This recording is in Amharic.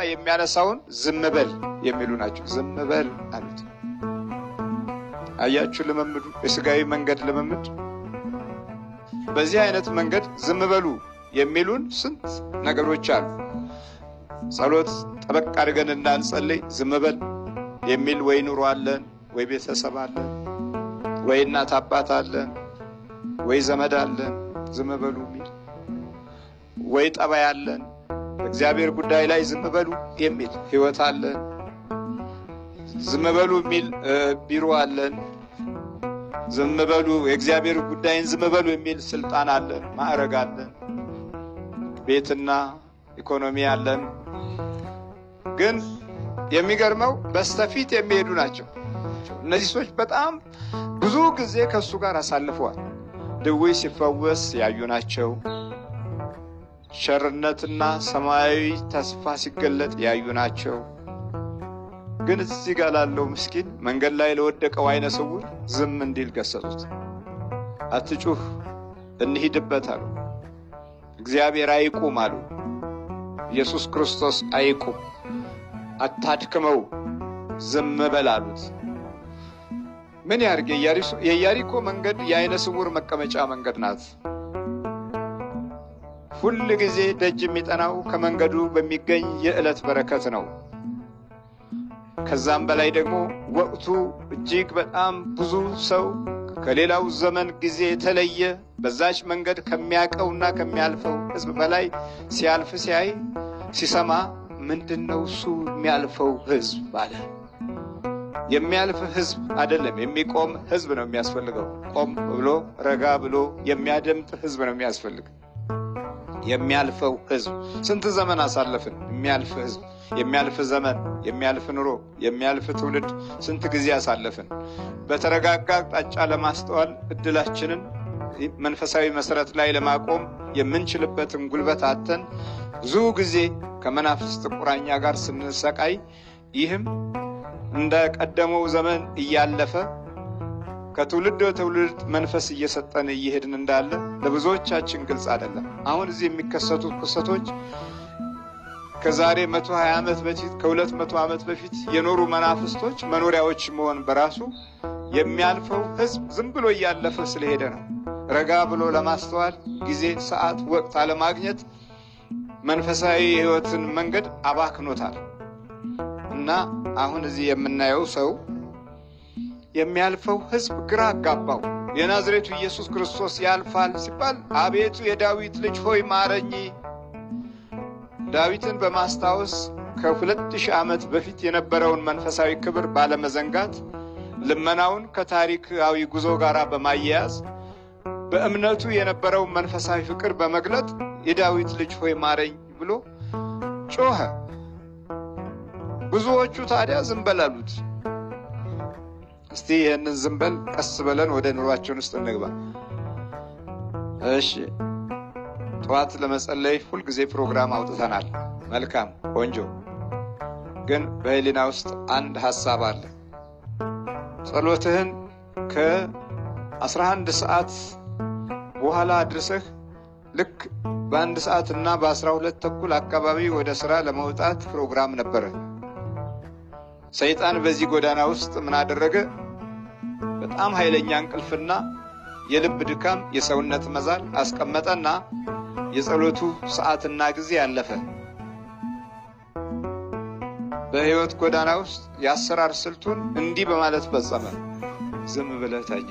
የሚያነሳውን ዝም በል የሚሉ ናቸው። ዝም በል አሉት። አያችሁ ልምምዱ፣ የሥጋዊ መንገድ ልምምድ። በዚህ አይነት መንገድ ዝም በሉ የሚሉን ስንት ነገሮች አሉ። ጸሎት ጠበቅ አድርገን እንዳንጸልይ ዝም በል የሚል ወይ ኑሮ አለን፣ ወይ ቤተሰብ አለን፣ ወይ እናት አባት አለን፣ ወይ ዘመድ አለን ዝም በሉ የሚል፣ ወይ ጠባይ አለን በእግዚአብሔር ጉዳይ ላይ ዝም በሉ የሚል ህይወት አለን። ዝም በሉ የሚል ቢሮ አለን። ዝም በሉ የእግዚአብሔር ጉዳይን ዝም በሉ የሚል ስልጣን አለን፣ ማዕረግ አለን፣ ቤትና ኢኮኖሚ አለን። ግን የሚገርመው በስተፊት የሚሄዱ ናቸው። እነዚህ ሰዎች በጣም ብዙ ጊዜ ከሱ ጋር አሳልፈዋል። ድውይ ሲፈወስ ያዩ ናቸው። ቸርነትና ሰማያዊ ተስፋ ሲገለጥ ያዩ ናቸው። ግን እዚህ ጋር ላለው ምስኪን መንገድ ላይ ለወደቀው አይነ ስውር ዝም እንዲል ገሰጹት። አትጩህ እንሂድበት አሉ። እግዚአብሔር አይቁም አሉ። ኢየሱስ ክርስቶስ አይቁም፣ አታድክመው፣ ዝም በል አሉት። ምን ያርግ? የኢያሪኮ መንገድ የአይነ ስውር መቀመጫ መንገድ ናት። ሁል ጊዜ ደጅ የሚጠናው ከመንገዱ በሚገኝ የዕለት በረከት ነው። ከዛም በላይ ደግሞ ወቅቱ እጅግ በጣም ብዙ ሰው ከሌላው ዘመን ጊዜ የተለየ በዛች መንገድ ከሚያቀውና ከሚያልፈው ሕዝብ በላይ ሲያልፍ ሲያይ ሲሰማ ምንድነው እሱ የሚያልፈው ሕዝብ ባለ። የሚያልፍ ሕዝብ አይደለም፣ የሚቆም ሕዝብ ነው የሚያስፈልገው። ቆም ብሎ ረጋ ብሎ የሚያደምጥ ሕዝብ ነው የሚያስፈልግ። የሚያልፈው ሕዝብ ስንት ዘመን አሳለፍን። የሚያልፍ ሕዝብ፣ የሚያልፍ ዘመን፣ የሚያልፍ ኑሮ፣ የሚያልፍ ትውልድ ስንት ጊዜ አሳለፍን። በተረጋጋ አቅጣጫ ለማስተዋል እድላችንን መንፈሳዊ መሰረት ላይ ለማቆም የምንችልበትን ጉልበት አተን ብዙ ጊዜ ከመናፍስት ቁራኛ ጋር ስንሰቃይ፣ ይህም እንደ ቀደመው ዘመን እያለፈ ከትውልድ ወደ ትውልድ መንፈስ እየሰጠን እየሄድን እንዳለ ለብዙዎቻችን ግልጽ አይደለም። አሁን እዚህ የሚከሰቱ ክስተቶች ከዛሬ 120 ዓመት በፊት ከ200 ዓመት በፊት የኖሩ መናፍስቶች መኖሪያዎች መሆን በራሱ የሚያልፈው ሕዝብ ዝም ብሎ እያለፈ ስለሄደ ነው። ረጋ ብሎ ለማስተዋል ጊዜ፣ ሰዓት፣ ወቅት አለማግኘት መንፈሳዊ ሕይወትን መንገድ አባክኖታል። እና አሁን እዚህ የምናየው ሰው የሚያልፈው ሕዝብ ግራ አጋባው። የናዝሬቱ ኢየሱስ ክርስቶስ ያልፋል ሲባል አቤቱ የዳዊት ልጅ ሆይ ማረኝ። ዳዊትን በማስታወስ ከ2000 ዓመት በፊት የነበረውን መንፈሳዊ ክብር ባለመዘንጋት ልመናውን ከታሪካዊ ጉዞ ጋር በማያያዝ በእምነቱ የነበረውን መንፈሳዊ ፍቅር በመግለጥ የዳዊት ልጅ ሆይ ማረኝ ብሎ ጮኸ። ብዙዎቹ ታዲያ ዝም በል አሉት። እስቲ ይህንን ዝም በል ቀስ ብለን ወደ ኑሯችን ውስጥ እንግባ። እሺ፣ ጠዋት ለመጸለይ ሁልጊዜ ፕሮግራም አውጥተናል። መልካም ቆንጆ። ግን በህሊና ውስጥ አንድ ሐሳብ አለ። ጸሎትህን ከ11 ሰዓት በኋላ አድርሰህ ልክ በ1 ሰዓት እና በ12 ተኩል አካባቢ ወደ ሥራ ለመውጣት ፕሮግራም ነበረ። ሰይጣን በዚህ ጎዳና ውስጥ ምን አደረገ? በጣም ኃይለኛ እንቅልፍና የልብ ድካም፣ የሰውነት መዛል አስቀመጠና የጸሎቱ ሰዓትና ጊዜ ያለፈ። በሕይወት ጎዳና ውስጥ የአሰራር ስልቱን እንዲህ በማለት ፈጸመ። ዝም ብለህ ተኛ።